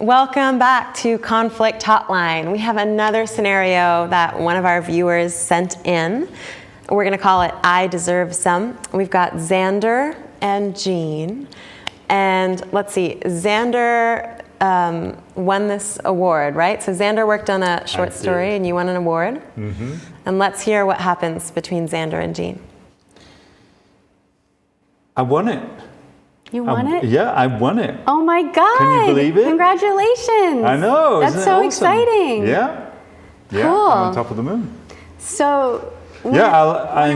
Welcome back to Conflict Hotline. We have another scenario that one of our viewers sent in. We're going to call it I Deserve Some. We've got Xander and Jean. And let's see, Xander won this award, right? So Xander worked on a short story and you won an award. Mm-hmm. And let's hear what happens between Xander and Jean. I won it. You won it? Yeah, I won it. Oh my God. Can you believe it? Congratulations. I know. That's so awesome? Exciting. Yeah. Yeah. Cool. I'm on top of the moon. So I'm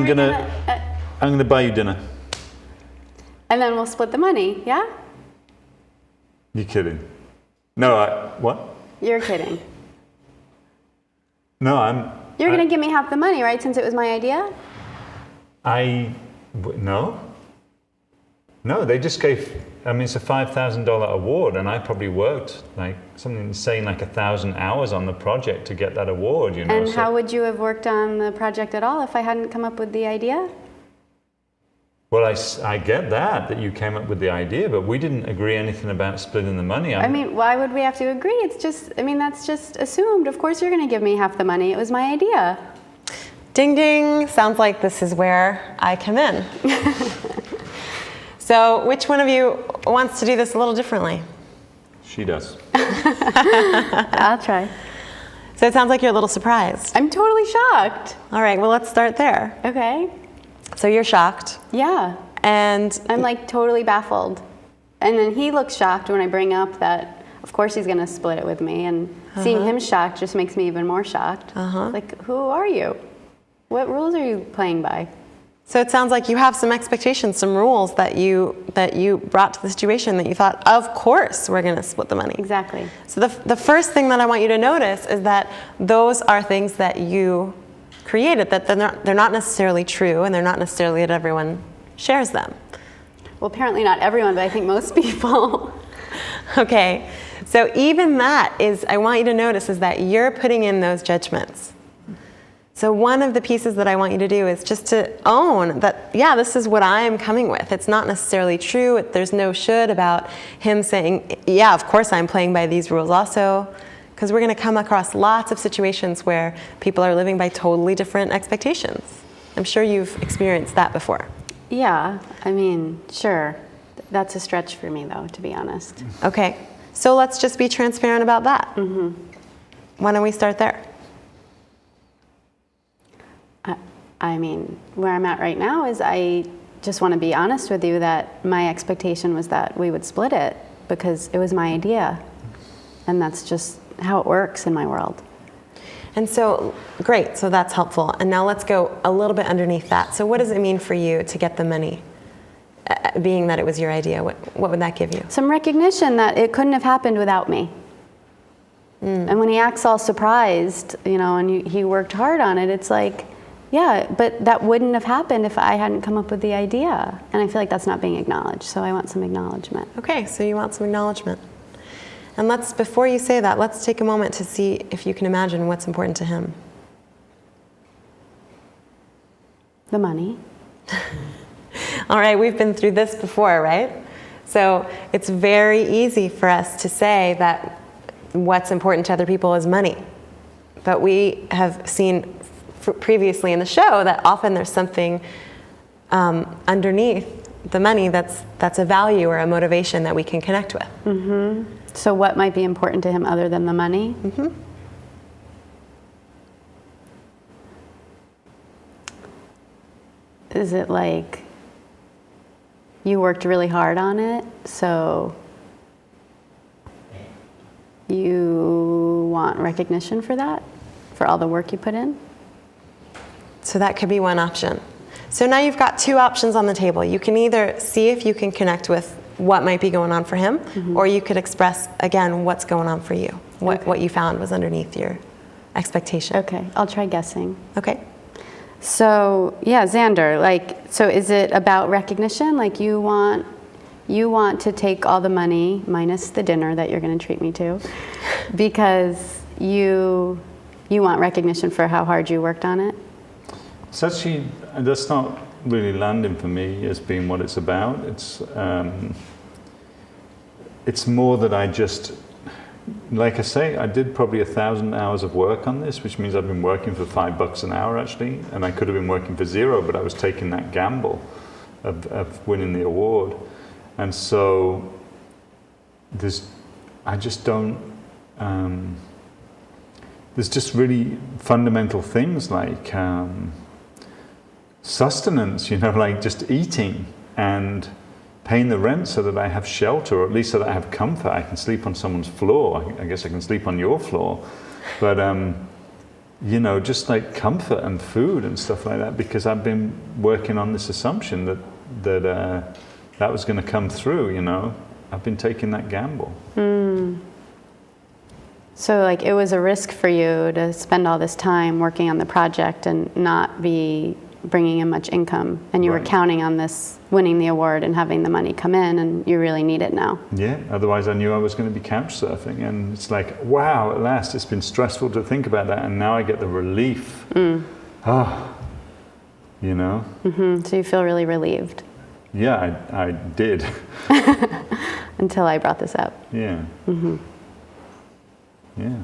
gonna buy you dinner. And then we'll split the money, yeah? You're kidding. No, what? You're kidding. No, You're gonna give me half the money, right? Since it was my idea? No, they just gave, it's a $5,000 award, and I probably worked like 1,000 hours on the project to get that award, And how would you have worked on the project at all if I hadn't come up with the idea? Well, I get that you came up with the idea, but we didn't agree anything about splitting the money. Why would we have to agree? It's just, that's just assumed. Of course you're gonna give me half the money. It was my idea. Ding ding, sounds like this is where I come in. So which one of you wants to do this a little differently? She does. I'll try. So it sounds like you're a little surprised. I'm totally shocked. All right, well, let's start there. Okay. So you're shocked. Yeah. And I'm like totally baffled. And then he looks shocked when I bring up that, of course, he's going to split it with me. And seeing him shocked just makes me even more shocked. Like, who are you? What rules are you playing by? So it sounds like you have some expectations, some rules that you brought to the situation that you thought, of course, we're going to split the money. Exactly. So the first thing that I want you to notice is that those are things that you created, that they're not necessarily true, and they're not necessarily that everyone shares them. Well, apparently not everyone, but I think most people. Okay. So even that is, I want you to notice, is that you're putting in those judgments. So one of the pieces that I want you to do is just to own that, yeah, this is what I'm coming with. It's not necessarily true. There's no should about him saying, yeah, of course I'm playing by these rules also, because we're going to come across lots of situations where people are living by totally different expectations. I'm sure you've experienced that before. Yeah, sure. That's a stretch for me, though, to be honest. Okay, so let's just be transparent about that. Mm-hmm. Why don't we start there? Where I'm at right now is I just want to be honest with you that my expectation was that we would split it because it was my idea. And that's just how it works in my world. And so, great, so that's helpful. And now let's go a little bit underneath that. So what does it mean for you to get the money, being that it was your idea? What would that give you? Some recognition that it couldn't have happened without me. And when he acts all surprised, and he worked hard on it, it's like, yeah, but that wouldn't have happened if I hadn't come up with the idea. And I feel like that's not being acknowledged, so I want some acknowledgement. Okay, so you want some acknowledgement. And before you say that, let's take a moment to see if you can imagine what's important to him. The money. All right, we've been through this before, right? So it's very easy for us to say that what's important to other people is money. But we have seen previously in the show that often there's something underneath the money that's a value or a motivation that we can connect with. Mm-hmm. So what might be important to him other than the money? Mm-hmm. Is it like you worked really hard on it, so you want recognition for that, for all the work you put in? So that could be one option. So now you've got two options on the table. You can either see if you can connect with what might be going on for him, or you could express, again, what's going on for you, what you found was underneath your expectation. Okay, I'll try guessing. Okay. So, yeah, Xander, so is it about recognition? Like you want to take all the money, minus the dinner that you're going to treat me to, because you want recognition for how hard you worked on it? It's actually, that's not really landing for me as being what it's about. It's more that I just like I say, I did probably 1,000 hours of work on this, which means I've been working for $5 an hour actually, and I could have been working for zero, but I was taking that gamble of winning the award. And so I just don't, there's just really fundamental things like sustenance, you know, like just eating and paying the rent so that I have shelter, or at least so that I have comfort. I can sleep on someone's floor. I guess I can sleep on your floor. But, you know, just like comfort and food and stuff like that, because I've been working on this assumption that was going to come through, you know. I've been taking that gamble. So like it was a risk for you to spend all this time working on the project and not be bringing in much income, and you were counting on this winning the award and having the money come in, and you really need it now. Yeah, otherwise I knew I was going to be couch surfing, and it's like, wow, at last. It's been stressful to think about that, and now I get the relief. You know. So you feel really relieved. Yeah, I did. Until I brought this up. Yeah. Yeah.